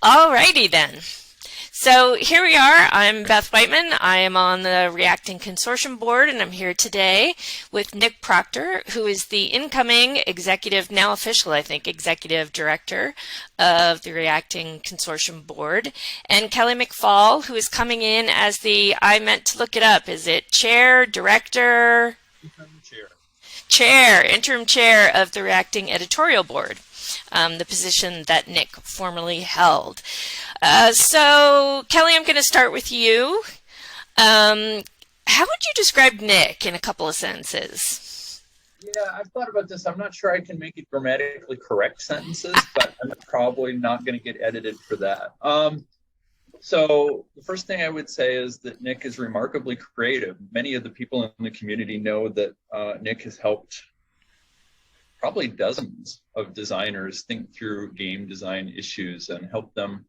Alrighty then. So here we are. I'm Beth Whiteman. I am on the Reacting Consortium Board, and I'm here today with Nick Proctor, who is the incoming executive, now official, I think, executive director of the Reacting Consortium Board, and Kelly McFall, who is coming in as the, I meant to look it up, is it chair, director? Interim chair of the Reacting Editorial Board, the position that Nick formerly held. So, Kelly, I'm going to start with you. How would you describe Nick in a couple of sentences? Yeah, I've thought about this. I'm not sure I can make it grammatically correct sentences, but I'm probably not going to get edited for that. So the first thing I would say is that Nick is remarkably creative. Many of the people in the community know that Nick has helped probably dozens of designers think through game design issues and help them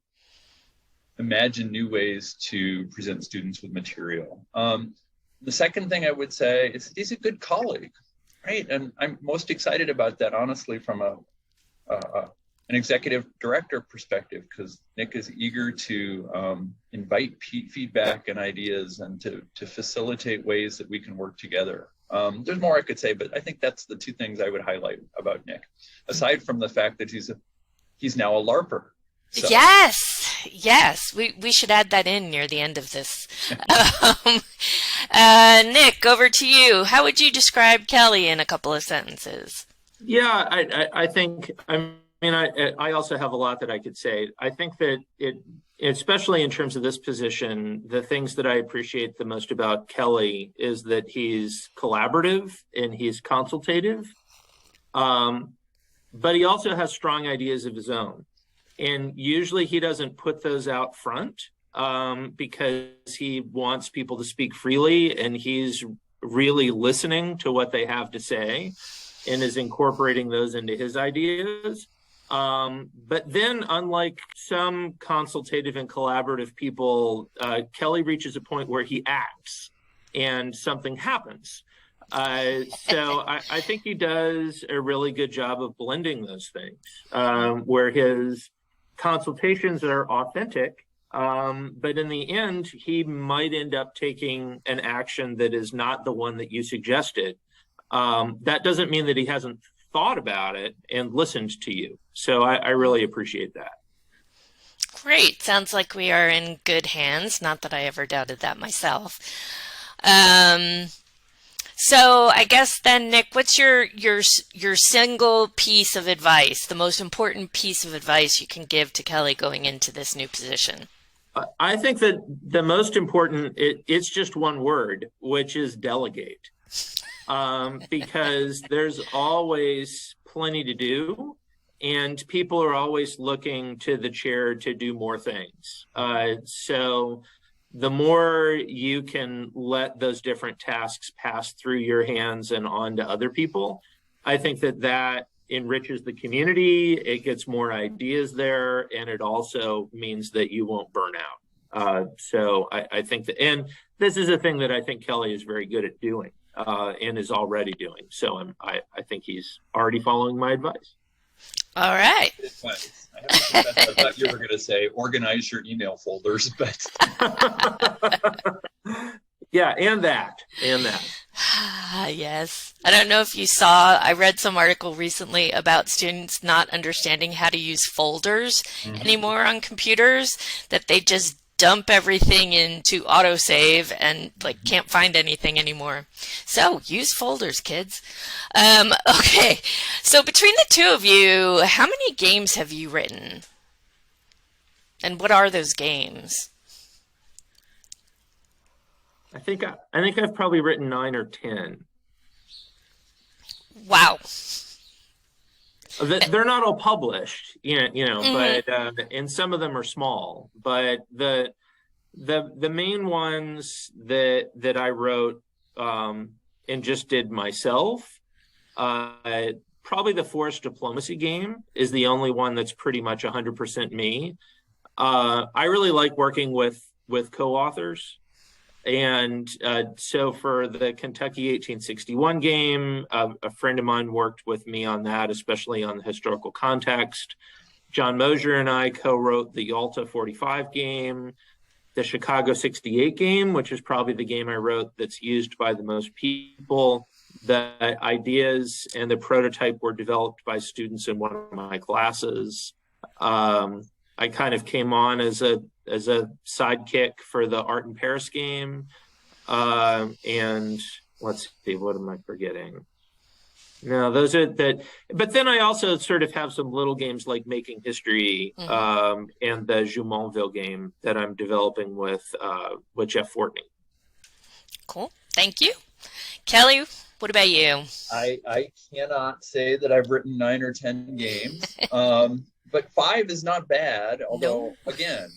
imagine new ways to present students with material. The second thing I would say is that he's a good colleague, right? And I'm most excited about that, honestly, from an executive director perspective, because Nick is eager to invite feedback and ideas and to facilitate ways that we can work together. There's more I could say, but I think that's the two things I would highlight about Nick, aside from the fact that he's now a LARPer. So. Yes, we should add that in near the end of this. Nick, over to you. How would you describe Kelly in a couple of sentences? Yeah, I think, I also have a lot that I could say. I think that especially in terms of this position, the things that I appreciate the most about Kelly is that he's collaborative and he's consultative, but he also has strong ideas of his own. And usually he doesn't put those out front because he wants people to speak freely, and he's really listening to what they have to say and is incorporating those into his ideas. But then, unlike some consultative and collaborative people, Kelly reaches a point where he acts and something happens. So I think he does a really good job of blending those things, where his consultations are authentic, but in the end, he might end up taking an action that is not the one that you suggested. That doesn't mean that he hasn't thought about it and listened to you. So I really appreciate that. Great. Sounds like we are in good hands. Not that I ever doubted that myself. So I guess then, Nick, what's your single piece of advice, the most important piece of advice you can give to Kelly going into this new position? I think that the most important, it's just one word, which is delegate. Because there's always plenty to do, and people are always looking to the chair to do more things. So the more you can let those different tasks pass through your hands and on to other people, I think that enriches the community. It gets more ideas there, and it also means that you won't burn out. So I think that, and this is a thing that I think Kelly is very good at doing. And is already doing. So I think he's already following my advice. All right. I thought you were going to say organize your email folders, but yeah, and that. Yes. I don't know if you saw, I read some article recently about students not understanding how to use folders anymore on computers, that they just dump everything into autosave and can't find anything anymore. So use folders, kids. Okay, so between the two of you, how many games have you written? And what are those games? I think I've probably written 9 or 10. Wow. They're not all published, but and some of them are small. But the main ones that I wrote and just did myself, probably the Forest Diplomacy game is the only one that's pretty much 100% me. I really like working with co-authors. And so for the Kentucky 1861 game, a friend of mine worked with me on that, especially on the historical context. John Mosier and I co-wrote the Yalta 45 game, the Chicago 68 game, which is probably the game I wrote that's used by the most people. The ideas and the prototype were developed by students in one of my classes. I kind of came on as a sidekick for the Art in Paris game. And let's see, what am I forgetting? No, those are that. But then I also sort of have some little games like Making History, and the Jumonville game that I'm developing with Jeff Fortney. Cool. Thank you. Kelly, what about you? I cannot say that I've written 9 or 10 games, but 5 is not bad. Although, again,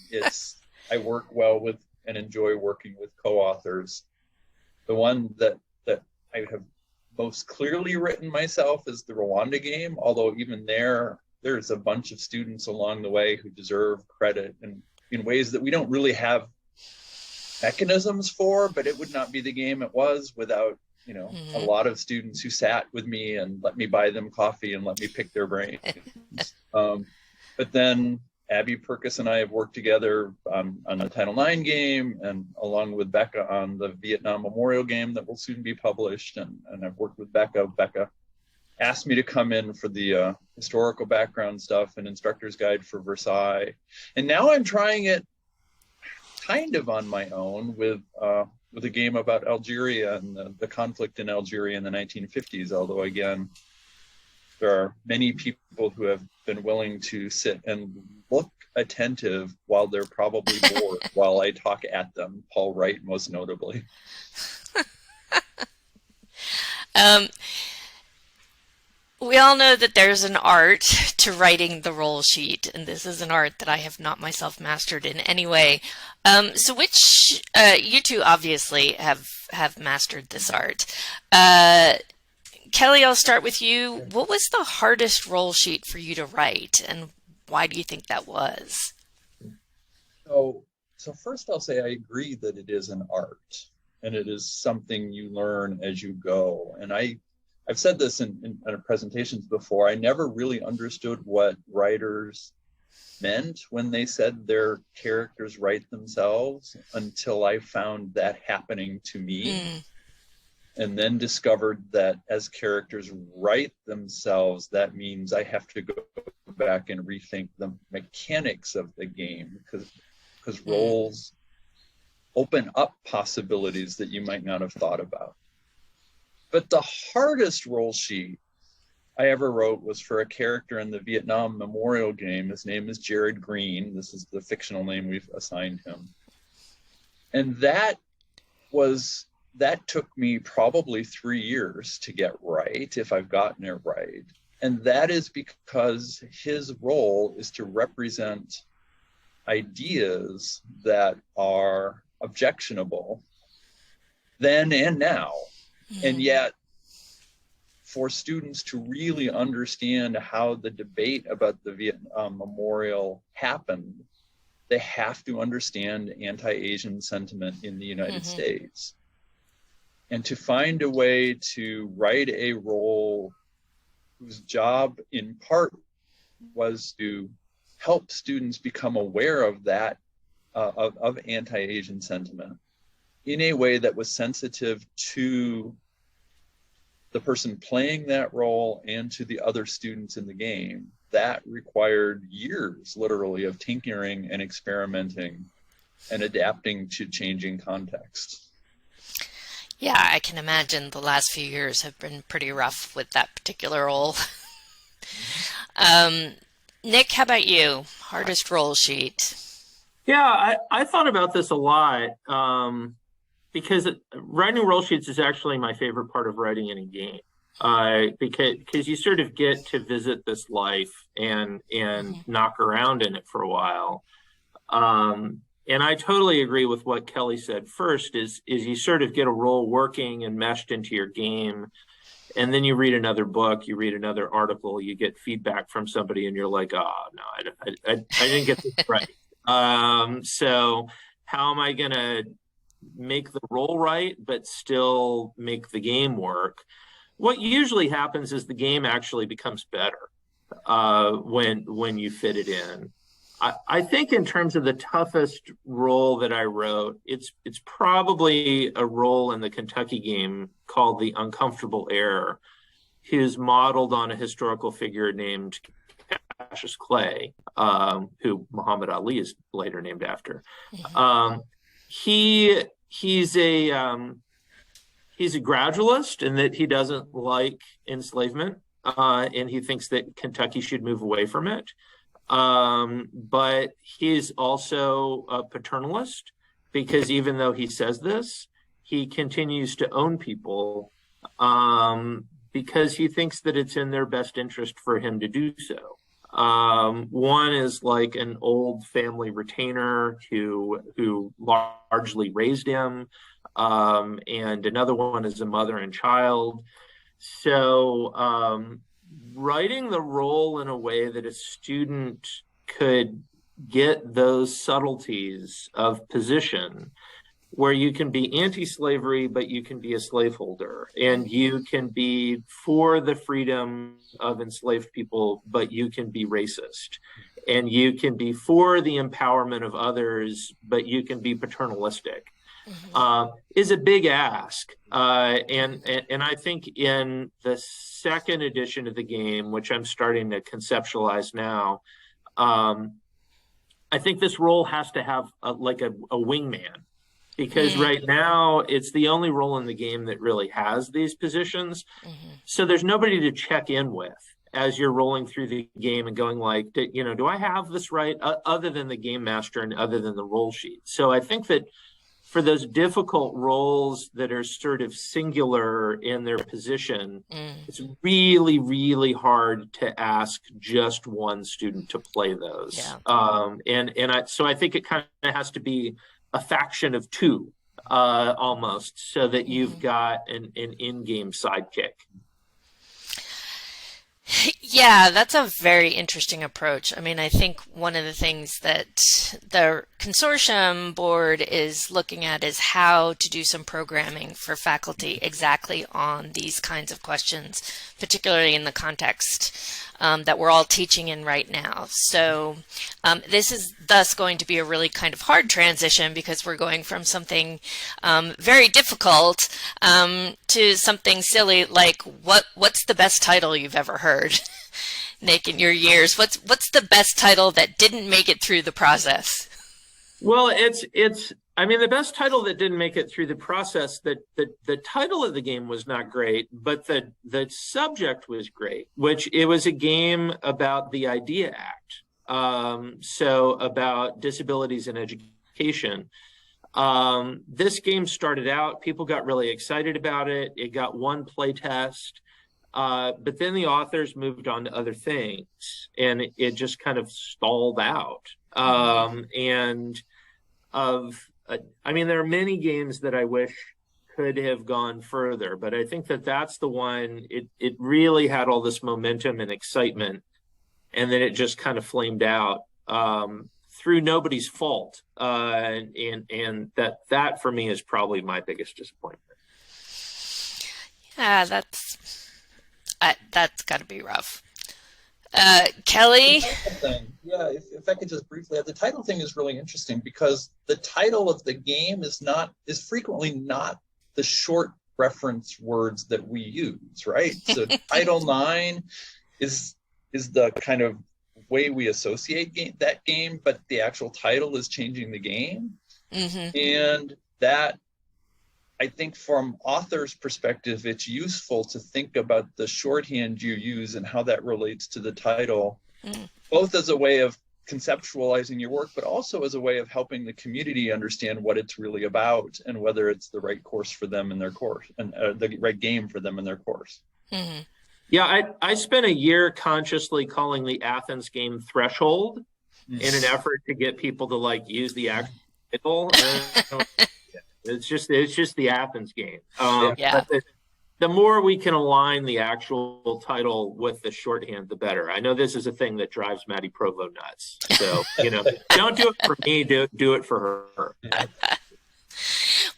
I work well with and enjoy working with co-authors. The one that I have most clearly written myself is the Rwanda game, although even there's a bunch of students along the way who deserve credit and in ways that we don't really have mechanisms for, but it would not be the game it was without, a lot of students who sat with me and let me buy them coffee and let me pick their brains. But then Abby Purkis and I have worked together on the Title IX game, and along with Becca on the Vietnam Memorial game that will soon be published. And I've worked with Becca. Becca asked me to come in for the historical background stuff and instructor's guide for Versailles. And now I'm trying it kind of on my own with a game about Algeria and the conflict in Algeria in the 1950s. Although, again, there are many people who have been willing to sit and look attentive while they're probably bored while I talk at them, Paul Wright most notably. We all know that there's an art to writing the roll sheet, and this is an art that I have not myself mastered in any way. So which, you two obviously have mastered this art. Kelly, I'll start with you. What was the hardest roll sheet for you to write, and why do you think that was? So first I'll say I agree that it is an art, and it is something you learn as you go. And I've said this in presentations before. I never really understood what writers meant when they said their characters write themselves until I found that happening to me. And then discovered that as characters write themselves, that means I have to go back and rethink the mechanics of the game, because roles open up possibilities that you might not have thought about. But the hardest roll sheet I ever wrote was for a character in the Vietnam Memorial game. His name is Jared Green. This is the fictional name we've assigned him. And that took me probably 3 years to get right, if I've gotten it right. And that is because his role is to represent ideas that are objectionable then and now. And yet, for students to really understand how the debate about the Vietnam Memorial happened, they have to understand anti-Asian sentiment in the United States. And to find a way to write a role whose job in part was to help students become aware of that, of anti-Asian sentiment in a way that was sensitive to the person playing that role and to the other students in the game, that required years, literally, of tinkering and experimenting and adapting to changing contexts. Yeah, I can imagine the last few years have been pretty rough with that particular role. Nick, how about you? Hardest roll sheet? Yeah, I thought about this a lot, because writing roll sheets is actually my favorite part of writing any game. Because you sort of get to visit this life and knock around in it for a while. And I totally agree with what Kelly said. First is you sort of get a role working and meshed into your game, and then you read another book, you read another article, you get feedback from somebody, and you're like, oh no, I didn't get this right. So how am I gonna make the role right but still make the game work? What usually happens is the game actually becomes better. when you fit it in. I think in terms of the toughest role that I wrote, it's probably a role in the Kentucky game called the Uncomfortable Heir, who's modeled on a historical figure named Cassius Clay, who Muhammad Ali is later named after. He's a gradualist in that he doesn't like enslavement, and he thinks that Kentucky should move away from it. But he's also a paternalist, because even though he says this, he continues to own people, because he thinks that it's in their best interest for him to do so. One is like an old family retainer who largely raised him, and another one is a mother and child. So writing the role in a way that a student could get those subtleties of position, where you can be anti-slavery, but you can be a slaveholder, and you can be for the freedom of enslaved people, but you can be racist, and you can be for the empowerment of others, but you can be paternalistic, is a big ask. And I think in the second edition of the game, which I'm starting to conceptualize now, I think this role has to have a wingman. Because right now, it's the only role in the game that really has these positions. So there's nobody to check in with as you're rolling through the game and going like, do I have this right? Other than the game master and other than the roll sheet. So I think that for those difficult roles that are sort of singular in their position, it's really, really hard to ask just one student to play those. Yeah. So I think it kind of has to be a faction of two, almost, so that you've got an in-game sidekick. Yeah, that's a very interesting approach. I mean, I think one of the things that the consortium board is looking at is how to do some programming for faculty exactly on these kinds of questions, particularly in the context that we're all teaching in right now. So this is thus going to be a really kind of hard transition, because we're going from something very difficult to something silly like what's the best title you've ever heard, Nick, in your years? What's the best title that didn't make it through the process? Well, the best title that didn't make it through the process, the title of the game was not great, but the subject was great, which it was a game about the IDEA Act. So about disabilities in education. This game started out, people got really excited about it. It got one play test, but then the authors moved on to other things, and it just kind of stalled out. There are many games that I wish could have gone further, but I think that that's the one, it really had all this momentum and excitement, and then it just kind of flamed out through nobody's fault. And that for me is probably my biggest disappointment. Yeah, that's got to be rough. Kelly? Yeah, if I could just briefly add, the title thing is really interesting, because the title of the game is frequently not the short reference words that we use, right? So Title IX is the kind of way we associate that game, but the actual title is changing the game. And that, I think from author's perspective, it's useful to think about the shorthand you use and how that relates to the title, both as a way of conceptualizing your work, but also as a way of helping the community understand what it's really about and whether it's the right course for them in their course, and the right game for them in their course. Yeah, I spent a year consciously calling the Athens game Threshold in an effort to get people to use the actual title. It's just the Athens game. But the more we can align the actual title with the shorthand, the better. I know this is a thing that drives Maddie Provo nuts. So, don't do it for me, do it for her.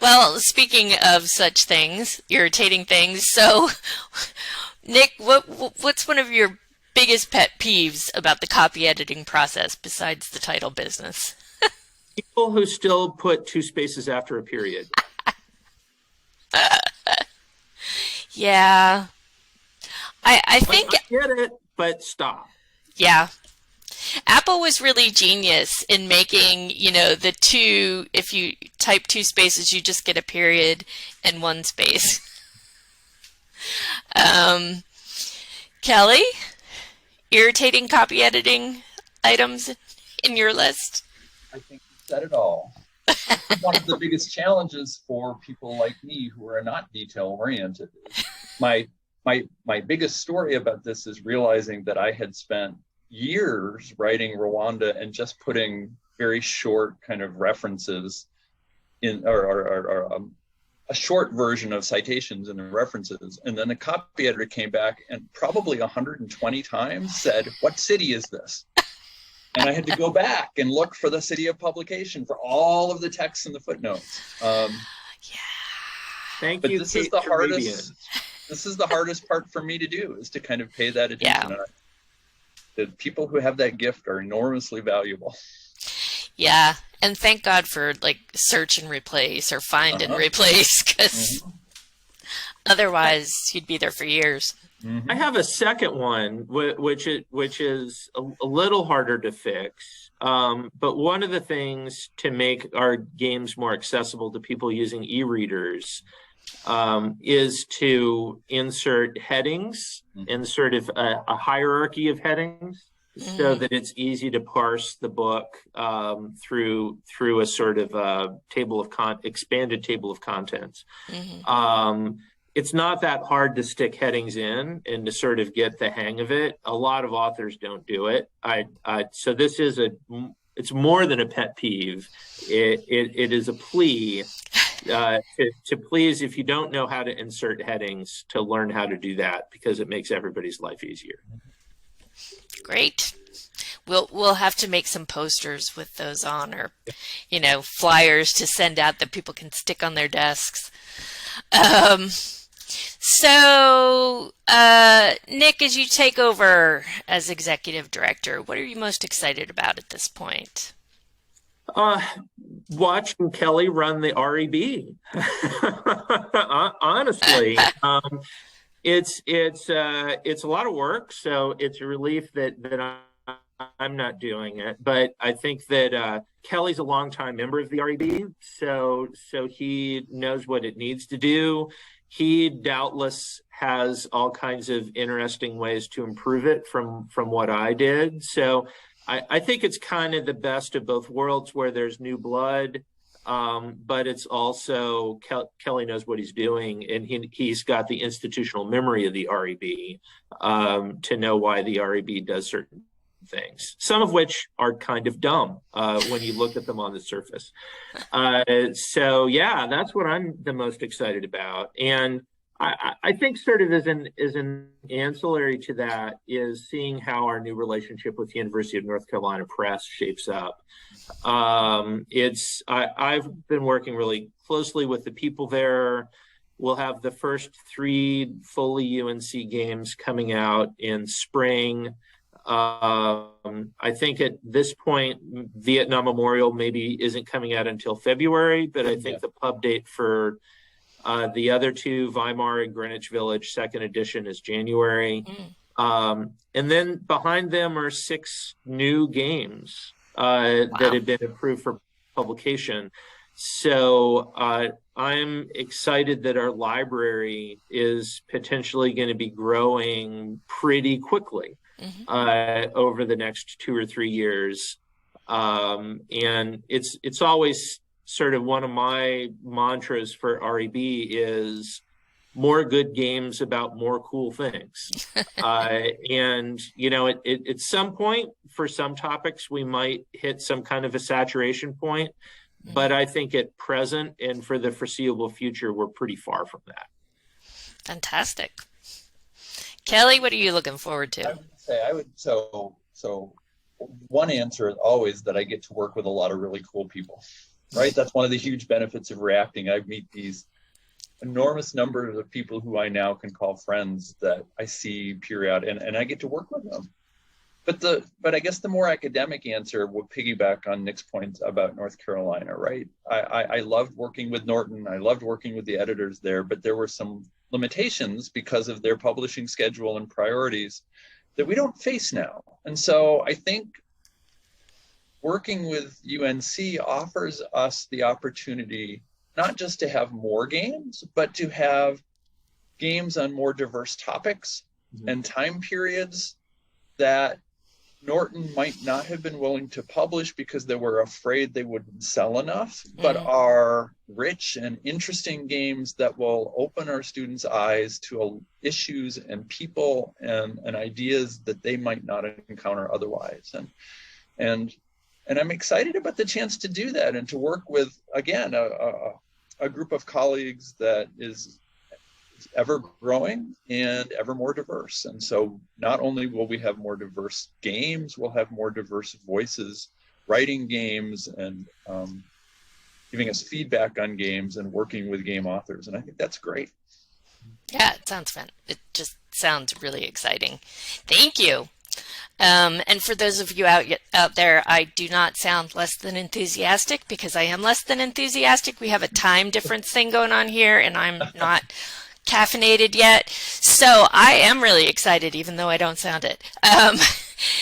Well, speaking of such things, irritating things, so Nick, what's one of your biggest pet peeves about the copy editing process besides the title business? People who still put 2 spaces after a period. Yeah. I think, I get it, but stop. yeah. Apple was really genius in making, the two, if you type 2 spaces, you just get a period and 1 space. Kelly, irritating copy editing items in your list? I think you said it all. One of the biggest challenges for people like me who are not detail oriented. My biggest story about this is realizing that I had spent years writing Rwanda and just putting very short kind of references in, or a short version of citations and references. And then the copy editor came back and probably 120 times said, "What city is this?" And I had to go back and look for the city of publication for all of the text and the footnotes. Thank But you, this is Kate the Turabian. hardest. This is the hardest part for me to do, is to kind of pay that attention. Yeah. The people who have that gift are enormously valuable. Yeah, and thank God for like search and replace or find and replace, because otherwise you'd be there for years. I have a second one, which is a little harder to fix. But one of the things to make our games more accessible to people using e-readers is to insert headings and sort of a hierarchy of headings, so that it's easy to parse the book through a sort of expanded table of contents. It's not that hard to stick headings in and to sort of get the hang of it. A lot of authors don't do it. So this is it's more than a pet peeve. It is a plea to please, if you don't know how to insert headings, to learn how to do that, because it makes everybody's life easier. Great. We'll have to make some posters with those on, or flyers to send out that people can stick on their desks. So, Nick, as you take over as executive director, what are you most excited about at this point? Watching Kelly run the REB. Honestly, it's a lot of work. So it's a relief that I'm not doing it. But I think that Kelly's a longtime member of the REB, so he knows what it needs to do. He doubtless has all kinds of interesting ways to improve it from what I did. So I think it's kind of the best of both worlds, where there's new blood, but it's also Kelly knows what he's doing, and he's got the institutional memory of the REB to know why the REB does certain things, some of which are kind of dumb when you look at them on the surface. So yeah, that's what I'm the most excited about. And I think sort of as an ancillary to that is seeing how our new relationship with the University of North Carolina Press shapes up. I've been working really closely with the people there. We'll have the first 3 fully UNC games coming out in spring. I think at this point, Vietnam Memorial maybe isn't coming out until February, but I think the pub date for the other 2, Weimar and Greenwich Village, 2nd edition, is January. And then behind them are 6 new games that have been approved for publication. So I'm excited that our library is potentially going to be growing pretty quickly over the next 2 or 3 years. And it's always sort of one of my mantras for REB is more good games about more cool things. And, at some point, for some topics, we might hit some kind of a saturation point. But I think at present and for the foreseeable future, we're pretty far from that. Fantastic. Kelly, what are you looking forward to? So one answer is always that I get to work with a lot of really cool people, right? That's one of the huge benefits of reacting. I meet these enormous number of people who I now can call friends that I see period, and I get to work with them. But I guess the more academic answer will piggyback on Nick's point about North Carolina, right? I loved working with Norton. I loved working with the editors there, but there were some limitations because of their publishing schedule and priorities that we don't face now. And so I think working with UNC offers us the opportunity not just to have more games, but to have games on more diverse topics and time periods that Norton might not have been willing to publish because they were afraid they wouldn't sell enough, but are rich and interesting games that will open our students' eyes to issues and people and ideas that they might not encounter otherwise. And I'm excited about the chance to do that and to work with, again, a group of colleagues that is ever growing and ever more diverse. And so not only will we have more diverse games, we'll have more diverse voices writing games and giving us feedback on games and working with game authors. And I think that's great. Yeah, it sounds fun. It just sounds really exciting. Thank you. And for those of you out there, I do not sound less than enthusiastic because I am less than enthusiastic. We have a time difference thing going on here, and I'm not caffeinated yet. So I am really excited, even though I don't sound it.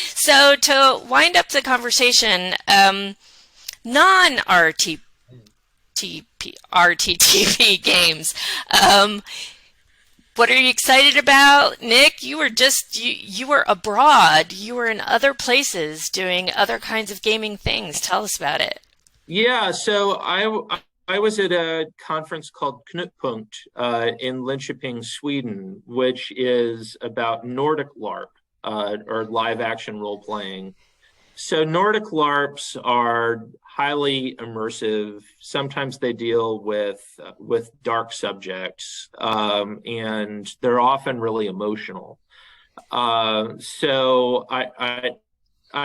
So to wind up the conversation, non-RTTP games, what are you excited about? Nick, you were abroad. You were in other places doing other kinds of gaming things. Tell us about it. Yeah, so I was at a conference called Knutpunkt in Linköping, Sweden, which is about Nordic LARP or live action role playing. So Nordic LARPs are highly immersive. Sometimes they deal with dark subjects, and they're often really emotional. So I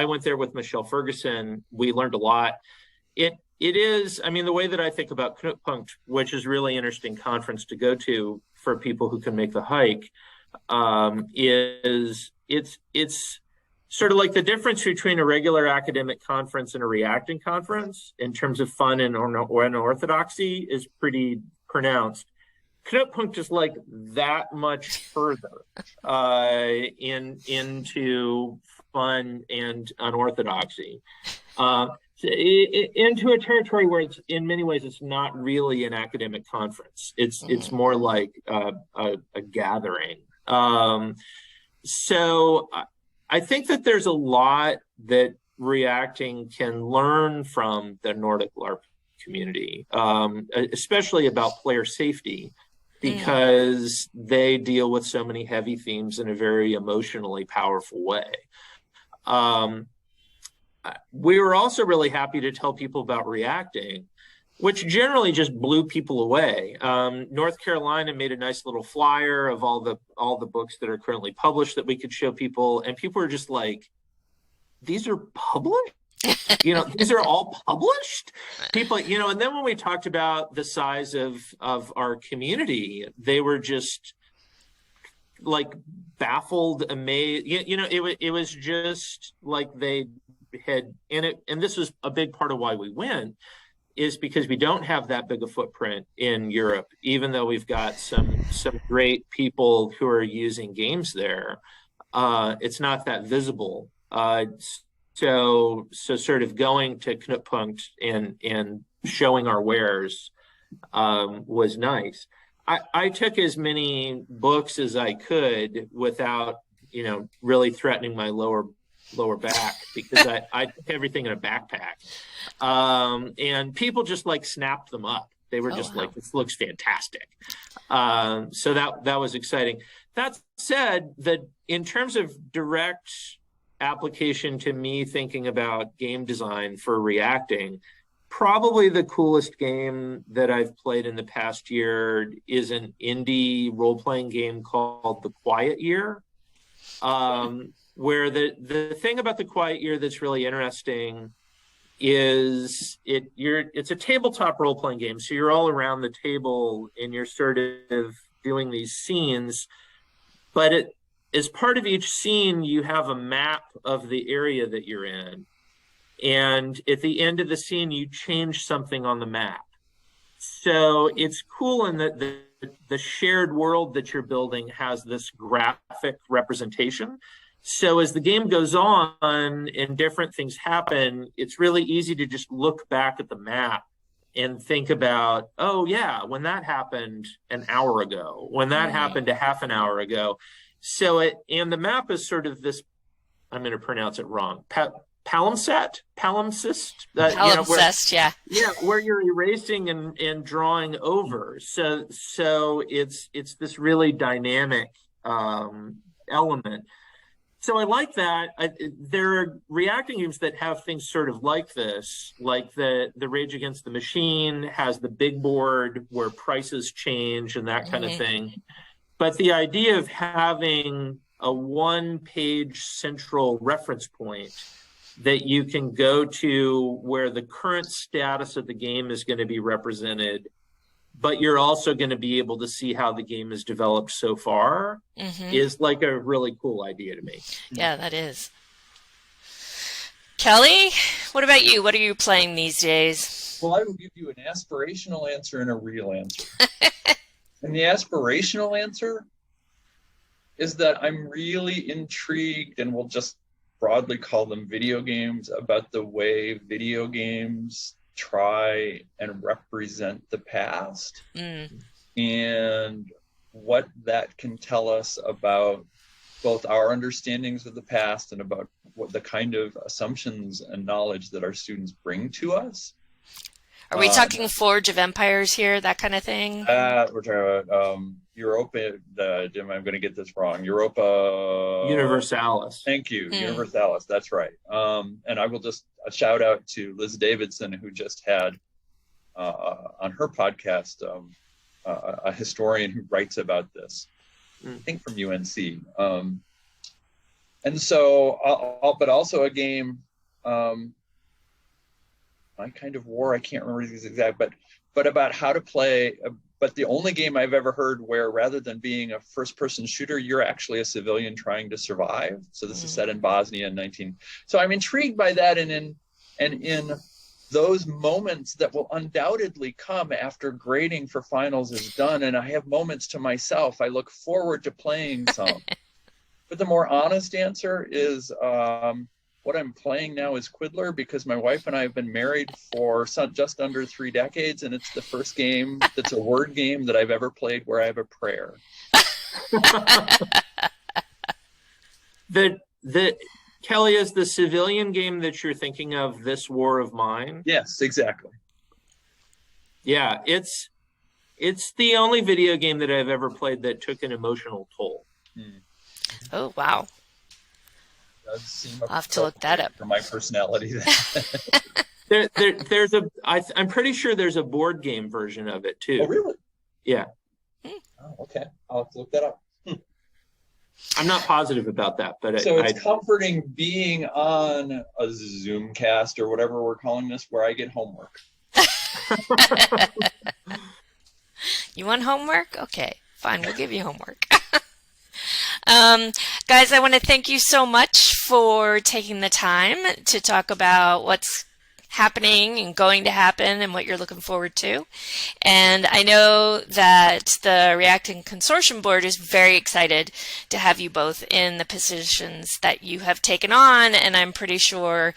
went there with Michelle Ferguson. We learned a lot. It is, I mean, the way that I think about Knutpunkt, which is really interesting conference to go to for people who can make the hike, is it's sort of like the difference between a regular academic conference and a reacting conference in terms of fun and unorthodoxy is pretty pronounced. Knutpunkt is like that much further into fun and unorthodoxy, into a territory where it's in many ways it's not really an academic conference. It's more like a gathering. So I think that there's a lot that reacting can learn from the Nordic LARP community, especially about player safety, because they deal with so many heavy themes in a very emotionally powerful way. We were also really happy to tell people about reacting, which generally just blew people away. North Carolina made a nice little flyer of all the books that are currently published that we could show people, and people were just like, "These are published? These are all published?" People, and then when we talked about the size of our community, they were just like baffled, amazed. It was just like they had in it, and this was a big part of why we went, is because we don't have that big a footprint in Europe, even though we've got some great people who are using games there. It's not that visible. So sort of going to Knutpunkt and showing our wares was nice. I took as many books as I could without, really threatening my lower back, because I took everything in a backpack. And people just like snapped them up. They were just like, "This looks fantastic." So that was exciting. That said, that in terms of direct application to me thinking about game design for reacting, probably the coolest game that I've played in the past year is an indie role-playing game called The Quiet Year. Where the thing about The Quiet Year that's really interesting it's a tabletop role-playing game. So you're all around the table and you're sort of doing these scenes, but as part of each scene, you have a map of the area that you're in. And at the end of the scene, you change something on the map. So it's cool in that the shared world that you're building has this graphic representation. So as the game goes on and different things happen, it's really easy to just look back at the map and think about, oh yeah, when that happened an hour ago, when that happened a half an hour ago. So and the map is sort of this, I'm going to pronounce it wrong, palimpsest, Palimpsest, yeah. Yeah, where you're erasing and drawing over. So it's this really dynamic element. So I like that. There are reacting games that have things sort of like this, like the Rage Against the Machine has the big board where prices change and that kind of thing. But the idea of having a one-page central reference point that you can go to where the current status of the game is going to be represented, but you're also going to be able to see how the game has developed so far is like a really cool idea to me. Yeah, that is. Kelly, what about you? What are you playing these days? Well, I will give you an aspirational answer and a real answer. And the aspirational answer is that I'm really intrigued, and we'll just broadly call them video games, about the way video games try and represent the past and what that can tell us about both our understandings of the past and about what the kind of assumptions and knowledge that our students bring to us. Are we talking Forge of Empires here, that kind of thing? We're talking about Europa, Jim, I'm going to get this wrong. Europa... Universalis. Thank you, Universalis, that's right. And I will just a shout out to Liz Davidson, who just had on her podcast a historian who writes about this, I think from UNC. And so, but also a game... My Kind of War, I can't remember these exact, but about how to play, but the only game I've ever heard where rather than being a first-person shooter, you're actually a civilian trying to survive. So this is set in Bosnia in 19. So I'm intrigued by that, and in those moments that will undoubtedly come after grading for finals is done, and I have moments to myself, I look forward to playing some. But the more honest answer is, what I'm playing now is Quiddler, because my wife and I have been married for just under 3 decades, and it's the first game that's a word game that I've ever played where I have a prayer. The Kelly, is the civilian game that you're thinking of This War of Mine? Yes, exactly. Yeah, it's the only video game that I've ever played that took an emotional toll. Oh, wow. Does seem I'll have to look that up. For my personality. I'm pretty sure there's a board game version of it too. Oh, really? Yeah. Oh, okay. I'll have to look that up. I'm not positive about that, but so it's comforting being on a Zoomcast or whatever we're calling this, where I get homework. You want homework? Okay, fine. We'll give you homework. Guys, I want to thank you so much for taking the time to talk about what's happening and going to happen and what you're looking forward to. And I know that the Reacting Consortium Board is very excited to have you both in the positions that you have taken on, and I'm pretty sure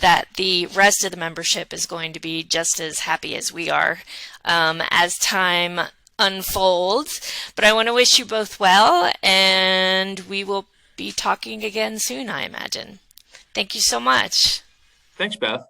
that the rest of the membership is going to be just as happy as we are as time unfolds. But I want to wish you both well, and we will be talking again soon, I imagine. Thank you so much. Thanks, Beth.